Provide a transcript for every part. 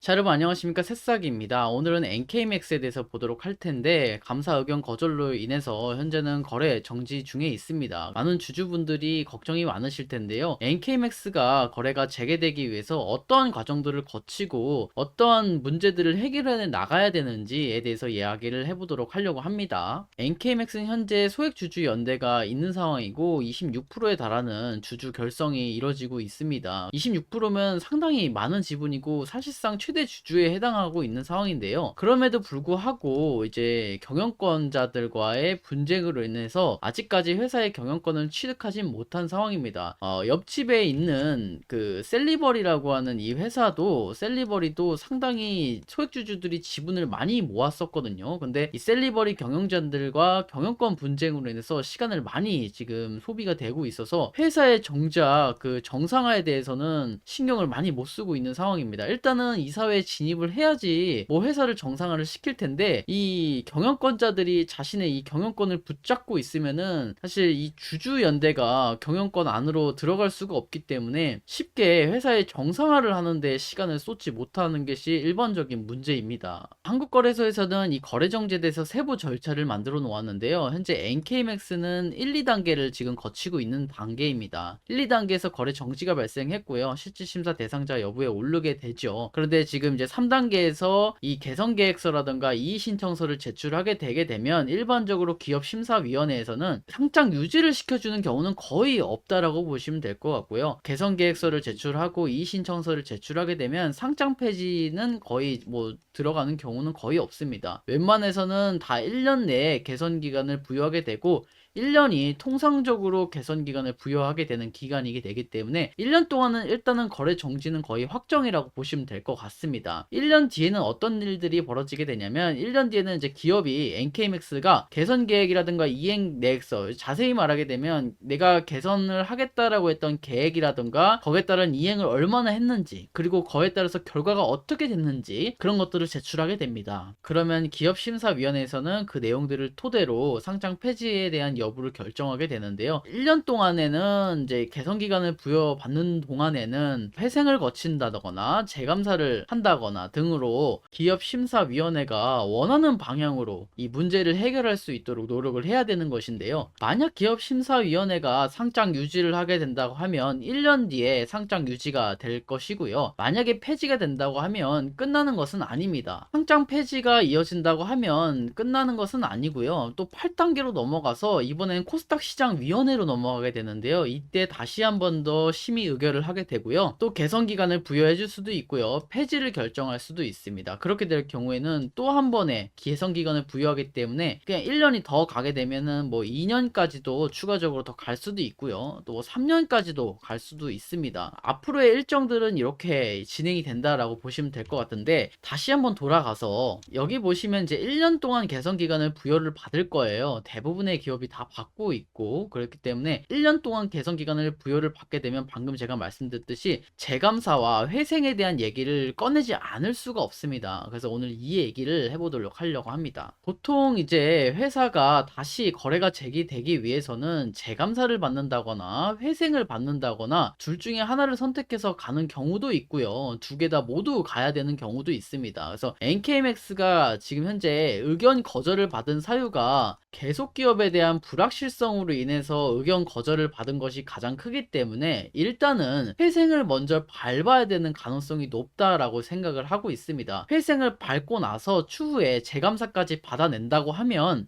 자, 여러분 안녕하십니까? 새싹입니다. 오늘은 NK맥스에 대해서 보도록 할 텐데, 감사 의견 거절로 인해서 현재는 거래 정지 중에 있습니다. 많은 주주분들이 걱정이 많으실 텐데요. NK맥스가 거래가 재개되기 위해서 어떠한 과정들을 거치고 어떠한 문제들을 해결해 나가야 되는지에 대해서 이야기를 해보도록 하려고 합니다. NK맥스는 현재 소액 주주 연대가 있는 상황이고 26%에 달하는 주주 결성이 이뤄지고 있습니다. 26%면 상당히 많은 지분이고 사실상 최대 주주에 해당하고 있는 상황인데요. 그럼에도 불구하고 이제 경영권자들과의 분쟁으로 인해서 아직까지 회사의 경영권을 취득하지 못한 상황입니다. 옆집에 있는 그 셀리버리라고 하는 이 회사도 셀리버리도 상당히 소액주주들이 지분을 많이 모았었거든요. 근데 이 셀리버리 경영자들과 경영권 분쟁으로 인해서 시간을 많이 지금 소비가 되고 있어서 회사의 정작 그 정상화에 대해서는 신경을 많이 못 쓰고 있는 상황입니다. 일단은 이사회에 진입을 해야지 뭐 회사를 정상화를 시킬 텐데, 이 경영권자들이 자신의 이 경영권을 붙잡고 있으면은 사실 이 주주연대가 경영권 안으로 들어갈 수가 없기 때문에 쉽게 회사의 정상화를 하는데 시간을 쏟지 못하는 것이 일반적인 문제입니다. 한국거래소에서는 이 거래정지에 대해서 세부 절차를 만들어 놓았는데요. 현재 NK맥스는 1, 2단계를 지금 거치고 있는 단계입니다. 1, 2단계에서 거래 정지가 발생했고요. 실질심사 대상자 여부에 오르게 되죠. 그런데 지금 이제 3단계에서 이 개선계획서라든가 이의신청서를 제출하게 되게 되면 일반적으로 기업심사위원회에서는 상장 유지를 시켜주는 경우는 거의 없다라고 보시면 될 것 같고요. 개선계획서를 제출하고 이의신청서를 제출하게 되면 상장 폐지는 거의 뭐 들어가는 경우는 거의 없습니다. 웬만해서는 다 1년 내에 개선 기간을 부여하게 되고 1년이 통상적으로 개선 기간을 부여하게 되는 기간이게 되기 때문에 1년 동안은 일단은 거래 정지는 거의 확정이라고 보시면 될 것 같습니다. 1년 뒤에는 어떤 일들이 벌어지게 되냐면 1년 뒤에는 이제 기업이 NK맥스가 개선 계획이라든가 이행 내역서, 자세히 말하게 되면 내가 개선을 하겠다라고 했던 계획이라든가 거기에 따른 이행을 얼마나 했는지, 그리고 거기에 따라서 결과가 어떻게 됐는지 그런 것들을 제출하게 됩니다. 그러면 기업심사위원회에서는 그 내용들을 토대로 상장 폐지에 대한 여부를 결정하게 되는데요. 1년 동안에는 이제 개선 기간을 부여받는 동안에는 회생을 거친다거나 재감사를 한다거나 등으로 기업심사위원회가 원하는 방향으로 이 문제를 해결할 수 있도록 노력을 해야 되는 것인데요. 만약 기업심사위원회가 상장 유지를 하게 된다고 하면 1년 뒤에 상장 유지가 될 것이고요. 만약에 폐지가 된다고 하면 끝나는 것은 아닙니다. 상장 폐지가 이어진다고 하면 끝나는 것은 아니고요. 또 8단계로 넘어가서 이번엔 코스닥 시장위원회로 넘어가게 되는데요. 이때 다시 한 번 더 심의 의결을 하게 되고요. 또 개선 기간을 부여해 줄 수도 있고요. 폐지를 결정할 수도 있습니다. 그렇게 될 경우에는 또 한 번의 개선 기간을 부여하기 때문에 그냥 1년이 더 가게 되면은 뭐 2년까지도 추가적으로 더 갈 수도 있고요. 또 3년까지도 갈 수도 있습니다. 앞으로의 일정들은 이렇게 진행이 된다라고 보시면 될 것 같은데, 다시 한번 돌아가서 여기 보시면 이제 1년 동안 개선 기간을 부여를 받을 거예요. 대부분의 기업이 다 받고 있고, 그렇기 때문에 1년 동안 개선 기간을 부여를 받게 되면 방금 제가 말씀드렸듯이 재감사와 회생에 대한 얘기를 꺼내지 않을 수가 없습니다. 그래서 오늘 이 얘기를 해보도록 하려고 합니다. 보통 이제 회사가 다시 거래가 재개되기 위해서는 재감사를 받는다거나 회생을 받는다거나 둘 중에 하나를 선택해서 가는 경우도 있고요. 두 개 다 모두 가야 되는 경우도 있습니다. 그래서 NK맥스가 지금 현재 의견 거절을 받은 사유가 계속 기업에 대한 불확실성으로 인해서 의견 거절을 받은 것이 가장 크기 때문에 일단은 회생을 먼저 밟아야 되는 가능성이 높다라고 생각을 하고 있습니다. 회생을 밟고 나서 추후에 재감사까지 받아낸다고 하면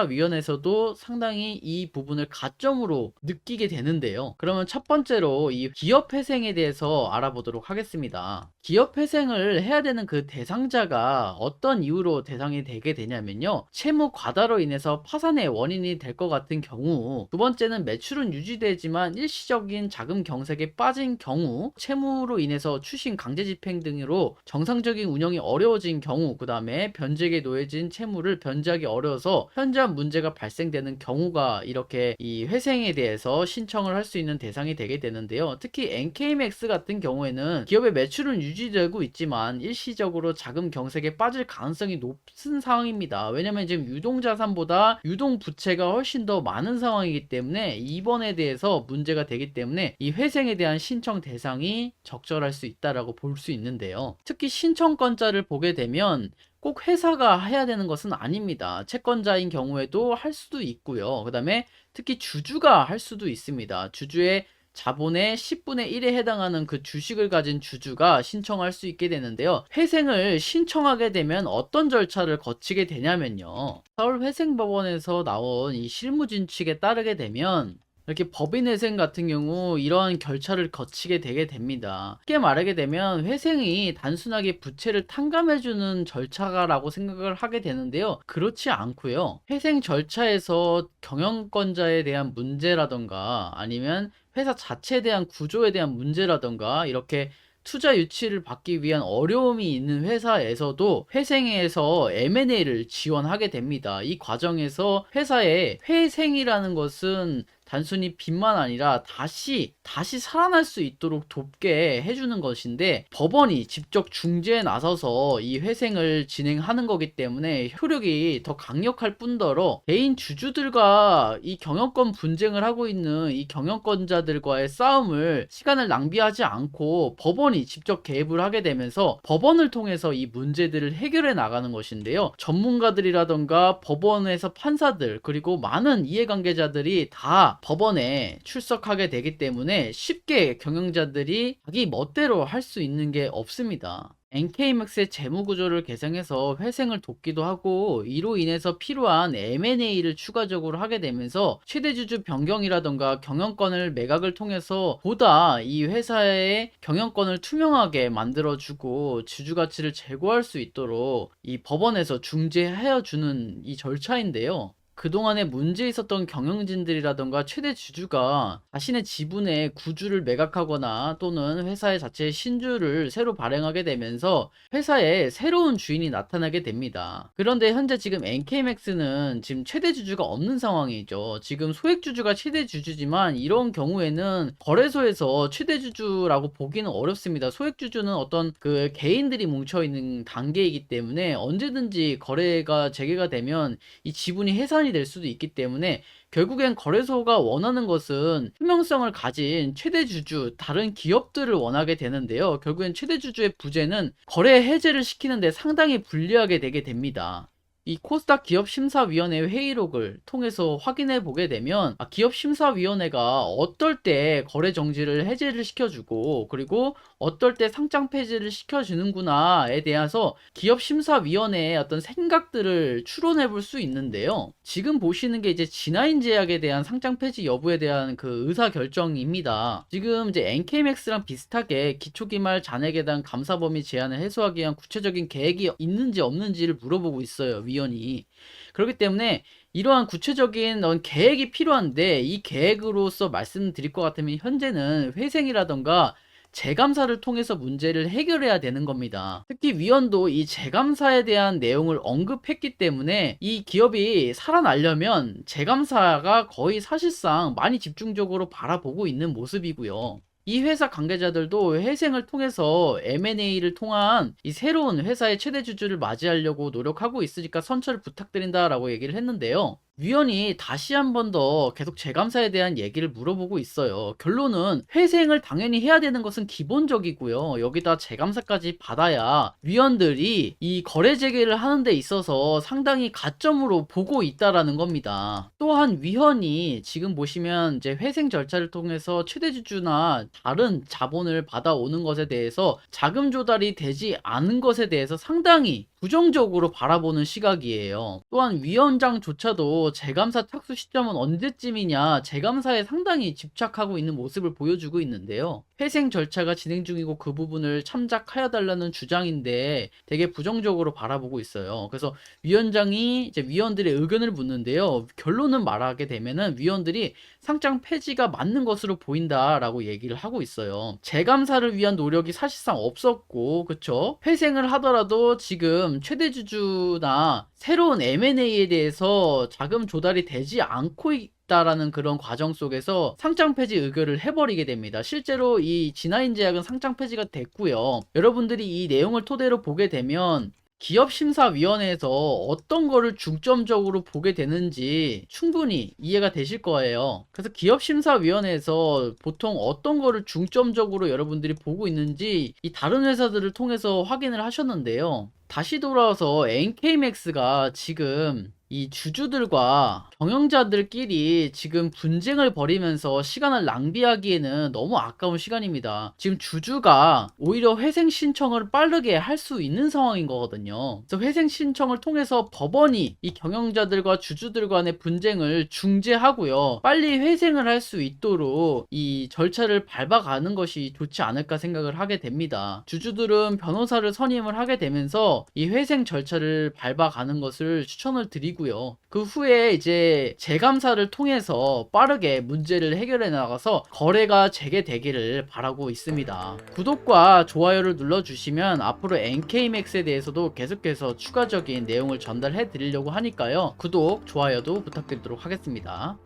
기업심사위원회에서도 상당히 이 부분을 가점으로 느끼게 되는데요. 그러면 첫 번째로 이 기업회생에 대해서 알아보도록 하겠습니다. 기업회생을 해야 되는 그 대상자가 어떤 이유로 대상이 되게 되냐면요. 채무 과다로 인해서 파산의 원인이 될 것 같은 경우, 두 번째는 매출은 유지되지만 일시적인 자금 경색에 빠진 경우, 채무로 인해서 추신 강제 집행 등으로 정상적인 운영이 어려워진 경우, 그 다음에 변제에 놓여진 채무를 변제하기 어려워서 현저한 문제가 발생되는 경우가 이렇게 이 회생에 대해서 신청을 할 수 있는 대상이 되게 되는데요. 특히 NK맥스 같은 경우에는 기업의 매출은 유지되고 있지만 일시적으로 자금 경색에 빠질 가능성이 높은 상황입니다. 왜냐면 지금 유동자산보다 유동부채가 훨씬 더 많은 상황이기 때문에 이번에 대해서 문제가 되기 때문에 이 회생에 대한 신청 대상이 적절할 수 있다라고 볼 수 있는데요. 특히 신청권자를 보게 되면 꼭 회사가 해야 되는 것은 아닙니다. 채권자인 경우에도 할 수도 있고요. 그 다음에 특히 주주가 할 수도 있습니다. 주주의 자본의 10분의 1에 해당하는 그 주식을 가진 주주가 신청할 수 있게 되는데요. 회생을 신청하게 되면 어떤 절차를 거치게 되냐면요. 서울회생법원에서 나온 이 실무진칙에 따르게 되면 이렇게 법인회생 같은 경우 이러한 절차를 거치게 되게 됩니다. 쉽게 말하게 되면 회생이 단순하게 부채를 탕감해주는 절차라고 생각을 하게 되는데요. 그렇지 않고요. 회생 절차에서 경영권자에 대한 문제라던가 아니면 회사 자체에 대한 구조에 대한 문제라던가 이렇게 투자 유치를 받기 위한 어려움이 있는 회사에서도 회생에서 M&A를 지원하게 됩니다. 이 과정에서 회사의 회생이라는 것은 단순히 빚만 아니라 다시 살아날 수 있도록 돕게 해주는 것인데 법원이 직접 중재에 나서서 이 회생을 진행하는 거기 때문에 효력이 더 강력할 뿐더러 개인 주주들과 이 경영권 분쟁을 하고 있는 이 경영권자들과의 싸움을 시간을 낭비하지 않고 법원이 직접 개입을 하게 되면서 법원을 통해서 이 문제들을 해결해 나가는 것인데요. 전문가들이라던가 법원에서 판사들 그리고 많은 이해관계자들이 다 법원에 출석하게 되기 때문에 쉽게 경영자들이 자기 멋대로 할 수 있는 게 없습니다. NK맥스의 재무구조를 개선해서 회생을 돕기도 하고 이로 인해서 필요한 M&A를 추가적으로 하게 되면서 최대주주 변경이라던가 경영권을 매각을 통해서 보다 이 회사의 경영권을 투명하게 만들어주고 주주가치를 제고할 수 있도록 이 법원에서 중재하여 주는 이 절차인데요. 그동안에 문제 있었던 경영진들이라던가 최대 주주가 자신의 지분의 구주를 매각하거나 또는 회사의 자체의 신주를 새로 발행하게 되면서 회사에 새로운 주인이 나타나게 됩니다. 그런데 현재 지금 NK맥스는 지금 최대 주주가 없는 상황이죠. 지금 소액 주주가 최대 주주지만 이런 경우에는 거래소에서 최대 주주라고 보기는 어렵습니다. 소액 주주는 어떤 그 개인들이 뭉쳐 있는 단계이기 때문에 언제든지 거래가 재개가 되면 이 지분이 해산이 될 수도 있기 때문에 결국엔 거래소가 원하는 것은 투명성을 가진 최대 주주, 다른 기업들을 원하게 되는데요. 결국엔 최대 주주의 부재는 거래 해제를 시키는데 상당히 불리하게 되게 됩니다. 이 코스닥 기업심사위원회 회의록을 통해서 확인해 보게 되면 기업심사위원회가 어떨 때 거래 정지를 해제를 시켜주고 그리고 어떨 때 상장 폐지를 시켜주는구나에 대해서 기업심사위원회의 어떤 생각들을 추론해 볼 수 있는데요. 지금 보시는 게 이제 진화인 제약에 대한 상장 폐지 여부에 대한 그 의사 결정입니다. 지금 이제 NK맥스랑 비슷하게 기초기말 잔해계단 감사 범위 제한을 해소하기 위한 구체적인 계획이 있는지 없는지를 물어보고 있어요. 위원이. 그렇기 때문에 이러한 구체적인 계획이 필요한데 이 계획으로서 말씀드릴 것 같으면 현재는 회생이라던가 재감사를 통해서 문제를 해결해야 되는 겁니다. 특히 위원도 이 재감사에 대한 내용을 언급했기 때문에 이 기업이 살아나려면 재감사가 거의 사실상 많이 집중적으로 바라보고 있는 모습이고요. 이 회사 관계자들도 회생을 통해서 M&A를 통한 이 새로운 회사의 최대 주주를 맞이하려고 노력하고 있으니까 선처를 부탁드린다라고 얘기를 했는데요. 위원이 다시 한 번 더 계속 재감사에 대한 얘기를 물어보고 있어요. 결론은 회생을 당연히 해야 되는 것은 기본적이고요. 여기다 재감사까지 받아야 위원들이 이 거래 재개를 하는 데 있어서 상당히 가점으로 보고 있다라는 겁니다. 또한 위원이 지금 보시면 이제 회생 절차를 통해서 최대 주주나 다른 자본을 받아오는 것에 대해서 자금 조달이 되지 않은 것에 대해서 상당히 부정적으로 바라보는 시각이에요. 또한 위원장조차도 재감사 착수 시점은 언제쯤이냐 재감사에 상당히 집착하고 있는 모습을 보여주고 있는데요. 회생 절차가 진행 중이고 그 부분을 참작하여 달라는 주장인데 되게 부정적으로 바라보고 있어요. 그래서 위원장이 이제 위원들의 의견을 묻는데요. 결론은 말하게 되면은 위원들이 상장 폐지가 맞는 것으로 보인다라고 얘기를 하고 있어요. 재감사를 위한 노력이 사실상 없었고, 그쵸? 회생을 하더라도 지금 최대 주주나 새로운 M&A에 대해서 자금 조달이 되지 않고 있다라는 그런 과정 속에서 상장 폐지 의결을 해버리게 됩니다. 실제로 이 진화인 제약은 상장 폐지가 됐고요. 여러분들이 이 내용을 토대로 보게 되면 기업심사위원회에서 어떤 거를 중점적으로 보게 되는지 충분히 이해가 되실 거예요. 그래서 기업심사위원회에서 보통 어떤 거를 중점적으로 여러분들이 보고 있는지 이 다른 회사들을 통해서 확인을 하셨는데요. 다시 돌아와서 NK맥스가 지금 이 주주들과 경영자들끼리 지금 분쟁을 벌이면서 시간을 낭비하기에는 너무 아까운 시간입니다. 지금 주주가 오히려 회생 신청을 빠르게 할 수 있는 상황인 거거든요. 그래서 회생 신청을 통해서 법원이 이 경영자들과 주주들 간의 분쟁을 중재하고요. 빨리 회생을 할 수 있도록 이 절차를 밟아가는 것이 좋지 않을까 생각을 하게 됩니다. 주주들은 변호사를 선임을 하게 되면서 이 회생 절차를 밟아가는 것을 추천을 드리고요. 그 후에 이제 재감사를 통해서 빠르게 문제를 해결해 나가서 거래가 재개되기를 바라고 있습니다. 구독과 좋아요를 눌러주시면 앞으로 NK맥스에 대해서도 계속해서 추가적인 내용을 전달해 드리려고 하니까요. 구독, 좋아요도 부탁드리도록 하겠습니다.